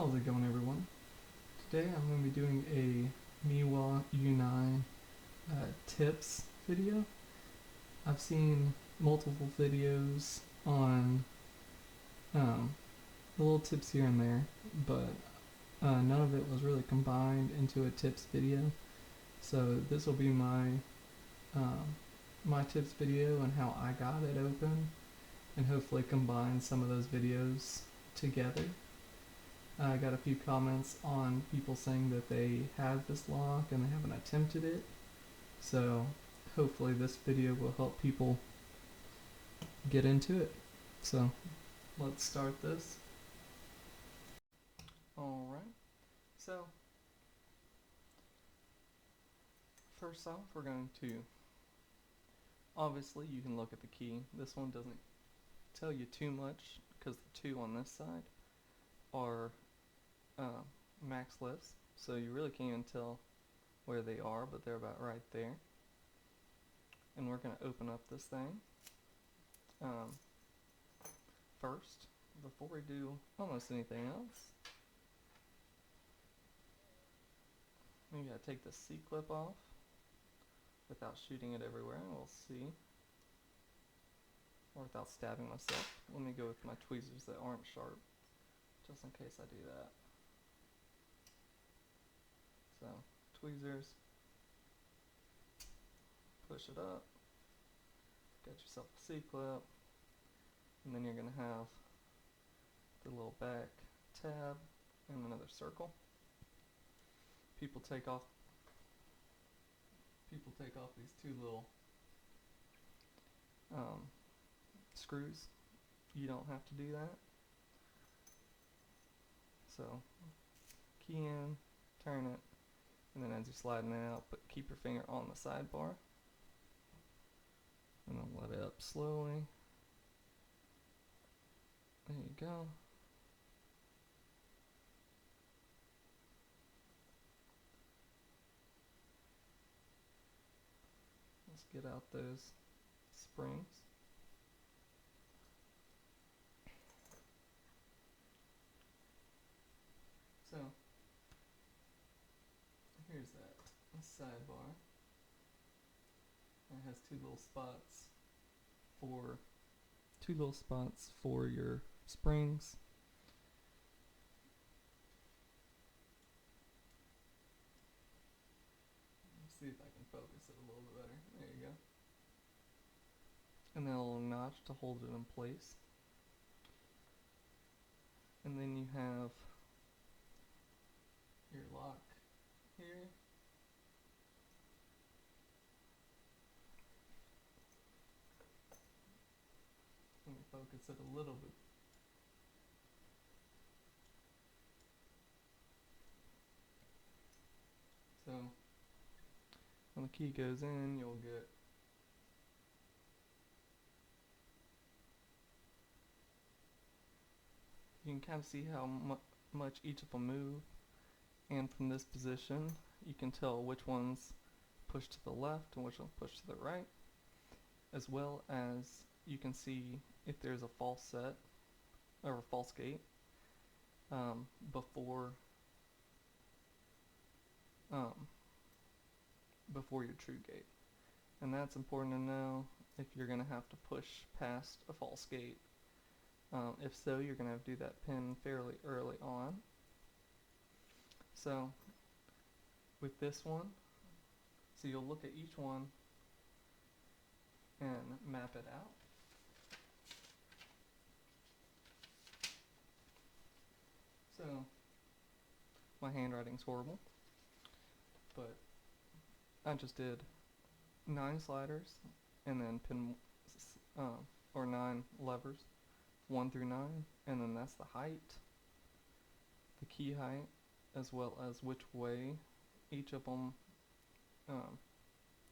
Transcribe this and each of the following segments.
How's it going, everyone? Today I'm going to be doing a Miwa U9 tips video. I've seen multiple videos on um, little tips here and there, but none of it was really combined into a tips video. So this will be um, my tips video and how I got it open, and hopefully combine some of those videos together. I got a few comments on people saying that they have this lock and they haven't attempted it. So hopefully this video will help people get into it. So let's start this. Alright, so first off we're going to, obviously you can look at the key. This one doesn't tell you too much because the two on this side are max lifts, so you really can't even tell where they are, but they're about right there. And we're going to open up this thing. First, before we do almost anything else, we gotta take the C-clip off without shooting it everywhere, and we'll see. Or without stabbing myself. Let me go with my tweezers that aren't sharp, just in case I do that. So, tweezers, push it up, get yourself a C-clip, and then you're gonna have the little back tab and another circle. People take off these two little screws. You don't have to do that. So key in, turn it, and then as you're sliding it out, keep your finger on the sidebar, and then let it up slowly. There you go. Let's get out those springs. So here's that sidebar. It has two little spots for your springs. Let's see if I can focus it a little bit better. There you go. And then a little notch to hold it in place. And then you have your lock here. Let me focus it a little bit. So when the key goes in, you'll get you can kind of see how much each of them move, and from this position you can tell which ones push to the left and which ones push to the right, as well as you can see if there's a false set or a false gate before your true gate. And that's important to know if you're going to have to push past a false gate. If so, you're going to have to do that pin fairly early on. So with this one, so you'll look at each one and map it out. So my handwriting's horrible, but I just did 9 sliders and then pin or 9 levers, 1 through 9, and then that's the height, the key height, as well as which way each of them,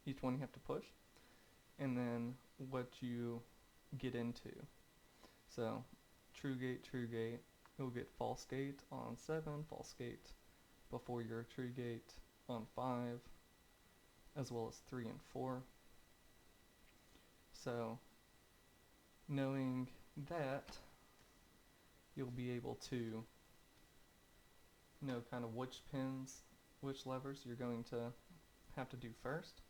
each one you have to push, and then what you get into. So true gate, you'll get false gate on 7, false gate before your true gate on 5, as well as 3 and 4. So knowing that, you'll be able to know kind of which pins, which levers you're going to have to do first.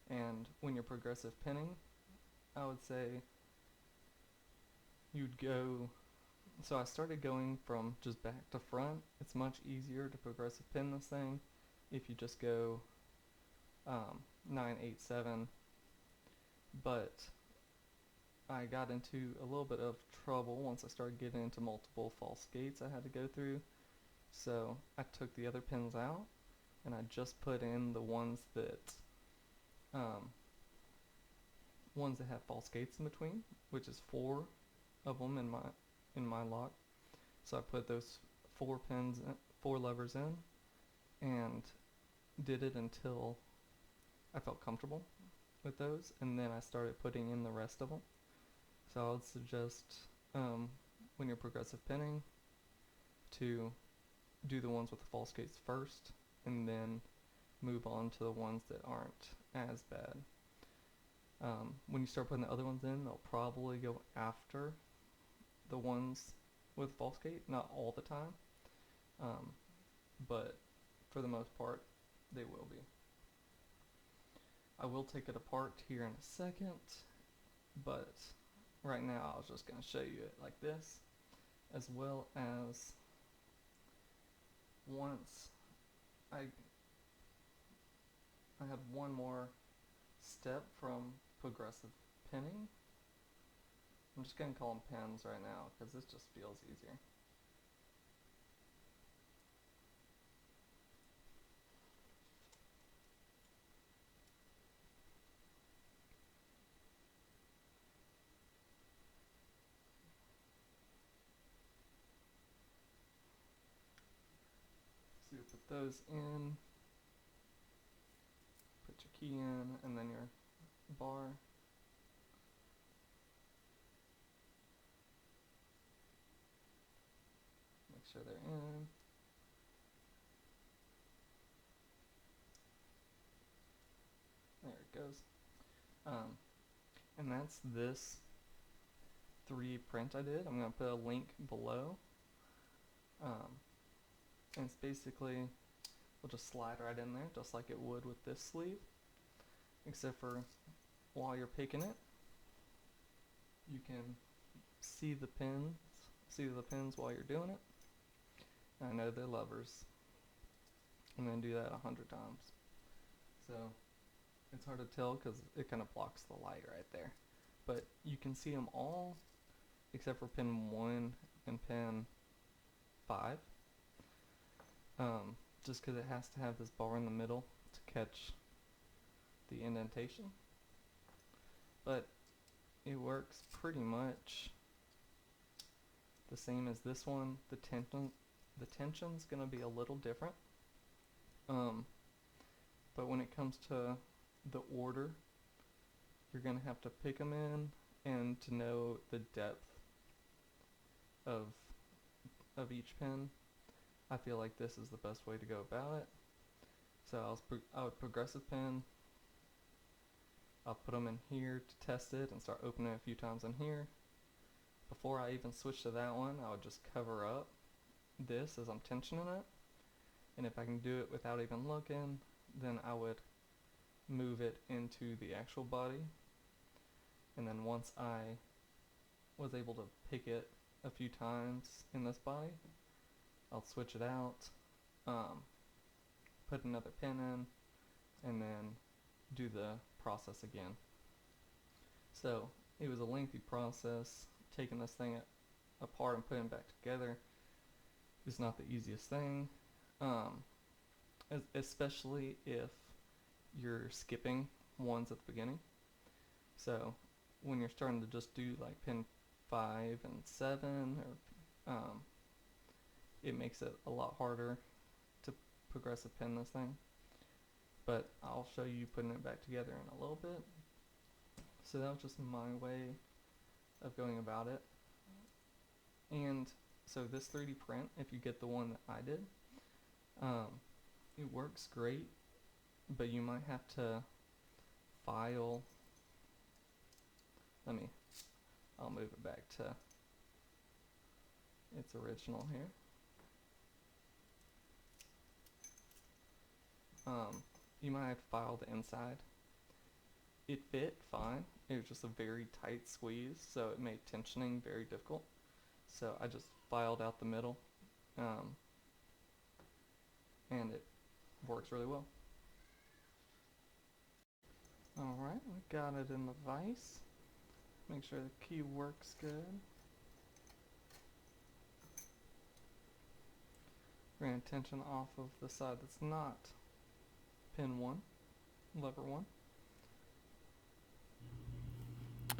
And when you're progressive pinning, I would say you'd go, so I started going from just back to front. It's much easier to progressive pin this thing if you just go 9, 8, 7, but I got into a little bit of trouble once I started getting into multiple false gates I had to go through. So I took the other pins out and I just put in the um, ones that have false gates in between, which is 4 of them in my lock. So I put those 4 levers in, and did it until I felt comfortable with those, and then I started putting in the rest of them. So I would suggest when you're progressive pinning to do the ones with the false gates first, and then move on to the ones that aren't as bad. When you start putting the other ones in, they'll probably go after the ones with false gate, not all the time, but for the most part, they will be. I will take it apart here in a second, but right now I was just going to show you it like this, as well as once I have one more step from progressive pinning. I'm just going to call them pins right now because this just feels easier. So you put those in, put your key in, and then your bar. Make sure they're in. There it goes. And that's this 3D print I did. I'm going to put a link below. And it's basically, we'll just slide right in there, just like it would with this sleeve. Except for while you're picking it, you can see the pins while you're doing it. I know they're levers. I'm going to do that 100 times. So it's hard to tell because it kind of blocks the light right there. But you can see them all except for pin 1 and pin 5. Just because it has to have this bar in the middle to catch the indentation. But it works pretty much the same as this one. The tension's going to be a little different. But when it comes to the order, you're going to have to pick them in, and to know the depth of each pin, I feel like this is the best way to go about it. So I would progressive pin. I'll put them in here to test it and start opening it a few times in here. Before I even switch to that one, I would just cover up this as I'm tensioning it. And if I can do it without even looking, then I would move it into the actual body. And then once I was able to pick it a few times in this body, I'll switch it out, put another pin in, and then do the process again. So it was a lengthy process. Taking this thing apart and putting it back together is not the easiest thing, especially if you're skipping ones at the beginning. So when you're starting to just do like pin 5 and 7, or it makes it a lot harder to progressive pin this thing. But I'll show you putting it back together in a little bit. So that was just my way of going about it. And so this 3D print, if you get the one that I did, it works great, but you might have to file. I'll move it back to its original here. you might have to file the inside. It fit fine. It was just a very tight squeeze, so it made tensioning very difficult. So I just filed out the middle, and it works really well. Alright, we got it in the vise. Make sure the key works good. We're going to tension off of the side that's not pin 1, lever 1.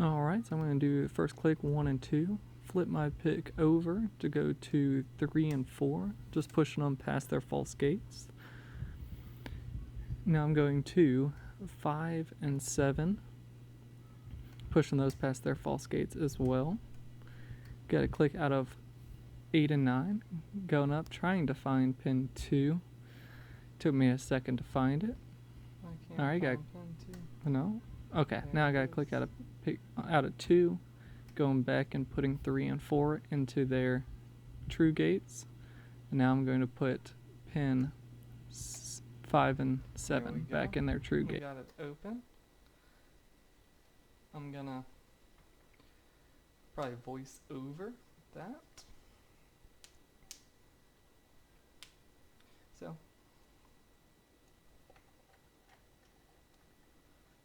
Alright, so I'm going to do first click 1 and 2. Flip my pick over to go to 3 and 4, just pushing them past their false gates. Now I'm going to 5 and 7, pushing those past their false gates as well. Got to click out of 8 and 9, going up, trying to find pin 2. Took me a second to find it. Alright, got pin 2. No? Okay, there now I gotta click out of 2, going back and putting 3 and 4 into their true gates. And now I'm going to put pin 5 and 7 back in their true gate. We got it open. I'm gonna probably voice over that. So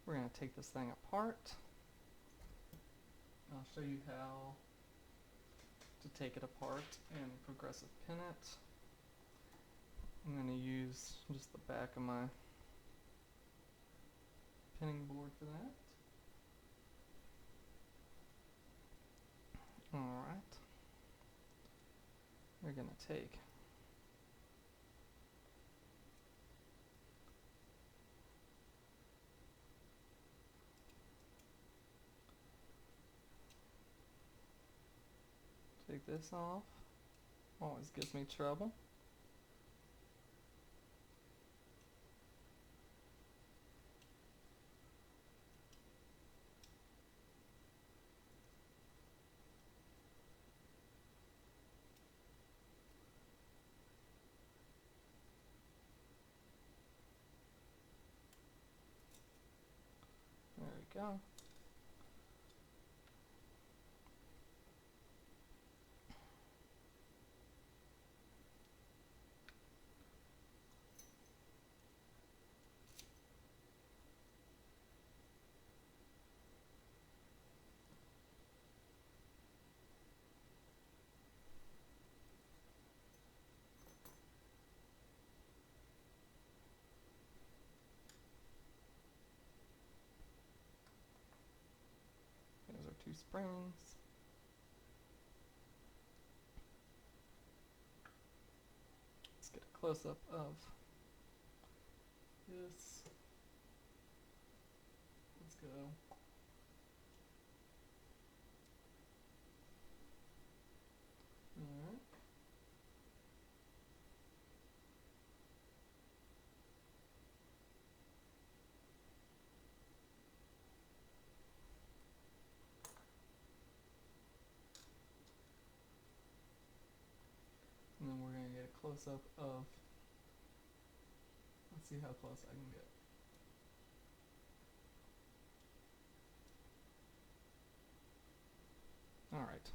we're going to take this thing apart. I'll show you how to take it apart and progressive pin it. I'm going to use just the back of my pinning board for that. Alright. We're going to take this off. Always gives me trouble. There we go. Those are 2 springs. Let's get a close-up of this. Let's go. Alright. And then we're going to get a close-up of, let's see how close I can get. Alright.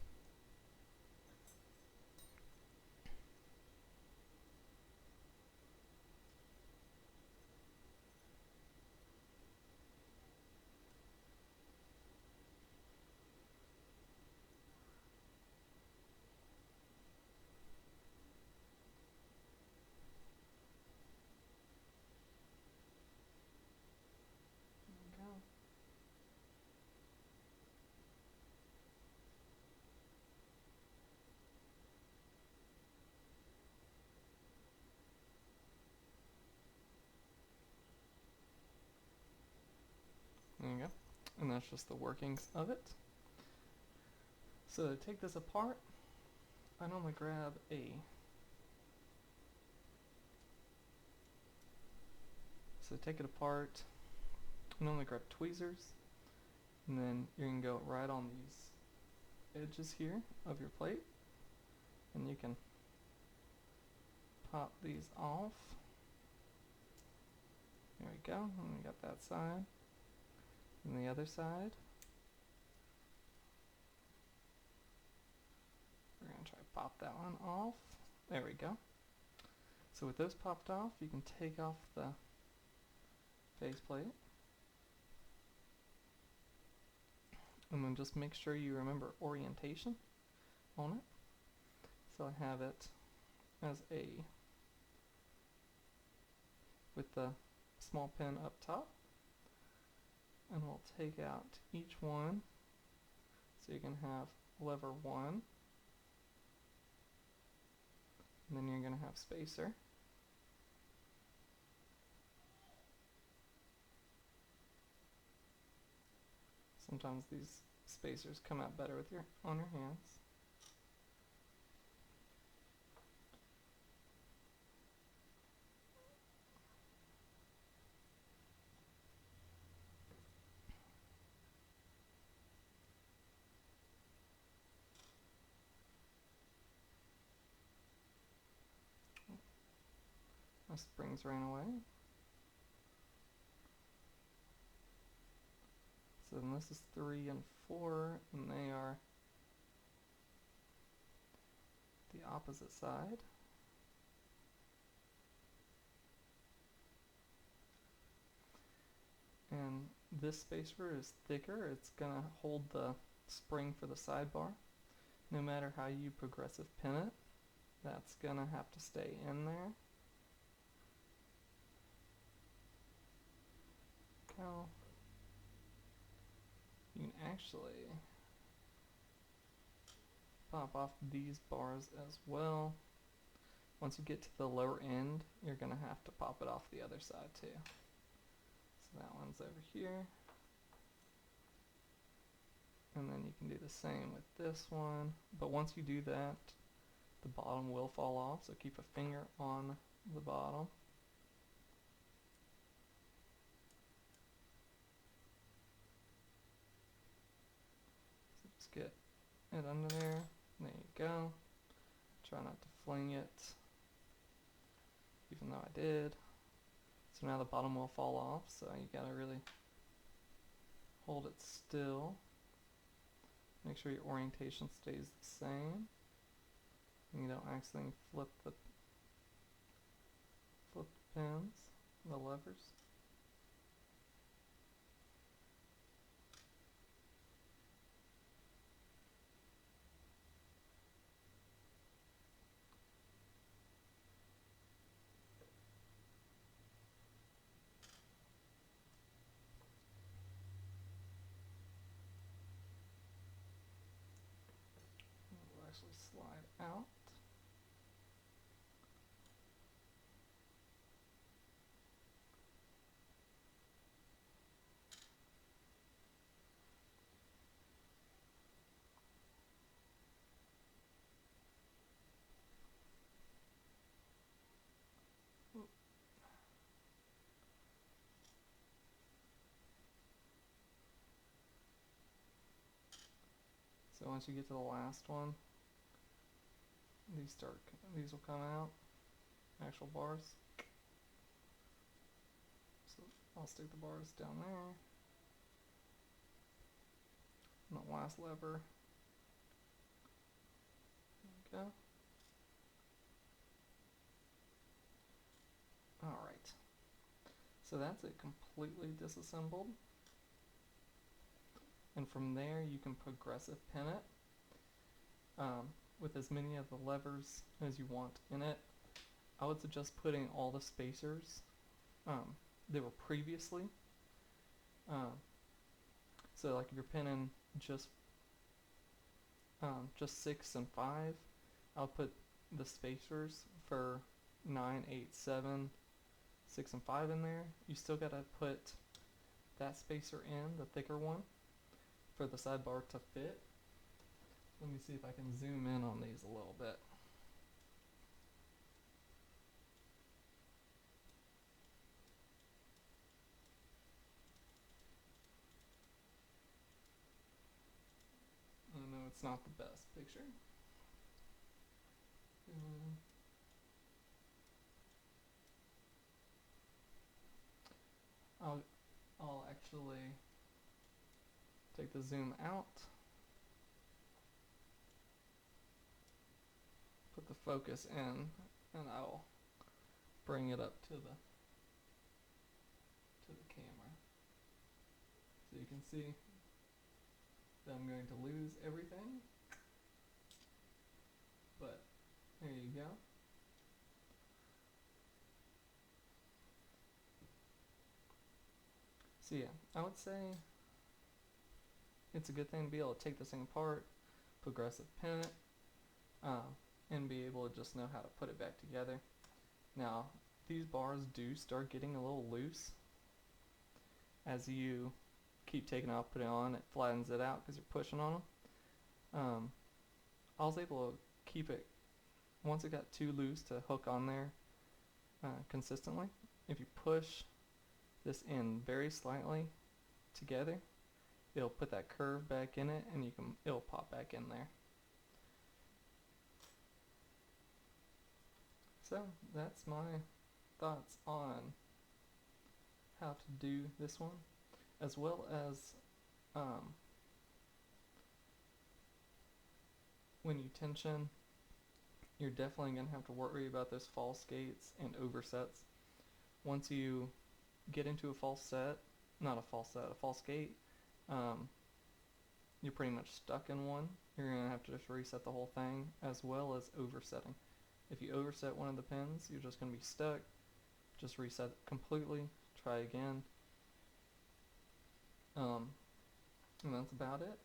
There you go. And that's just the workings of it. So to take this apart, I normally grab so to take it apart, I normally grab tweezers, and then you can go right on these edges here of your plate, and you can pop these off. There we go, and we got that side. And the other side. We're going to try to pop that one off. There we go. So with those popped off, you can take off the faceplate. And then just make sure you remember orientation on it. So I have it as a, with the small pin up top. And we'll take out each one. So you can have lever 1. And then you're going to have spacer. Sometimes these spacers come out better with on your hands. My springs ran away. So then this is 3 and 4, and they are the opposite side. And this spacer is thicker. It's gonna hold the spring for the sidebar. No matter how you progressive pin it, that's gonna have to stay in there. Go. You can actually pop off these bars as well. Once you get to the lower end, you're gonna have to pop it off the other side too. So that one's over here. And then you can do the same with this one. But once you do that, the bottom will fall off, so keep a finger on the bottom. So just get it under there. There you go. Try not to fling it, even though I did. So now the bottom will fall off, so you gotta really hold it still. Make sure your orientation stays the same. And you don't accidentally flip the pins, the levers. It'll actually slide out. So once you get to the last one, these will come out, actual bars. So I'll stick the bars down there. And the last lever. There we go. Alright. So that's it completely disassembled. And from there you can progressive pin it with as many of the levers as you want in it. I would suggest putting all the spacers they were previously. So like if you're pinning just 6 and 5, I'll put the spacers for 9, 8, 7, 6 and 5 in there. You still gotta put that spacer in, the thicker one, for the sidebar to fit. Let me see if I can zoom in on these a little bit. I know it's not the best picture. I'll actually take the zoom out, put the focus in, and I'll bring it up to the camera. So you can see that I'm going to lose everything, but there you go. So yeah, I would say it's a good thing to be able to take this thing apart, progressive pin it, and be able to just know how to put it back together. Now, these bars do start getting a little loose. As you keep taking it off, put it on, it flattens it out because you're pushing on them. I was able to keep it, once it got too loose to hook on there consistently, if you push this in very slightly together, it'll put that curve back in it and it'll pop back in there. So that's my thoughts on how to do this one, as well as when you tension, you're definitely going to have to worry about those false gates and oversets. Once you get into a false gate, you're pretty much stuck in one. You're going to have to just reset the whole thing, as well as oversetting. If you overset one of the pins, you're just going to be stuck. Just reset it completely, try again. And that's about it.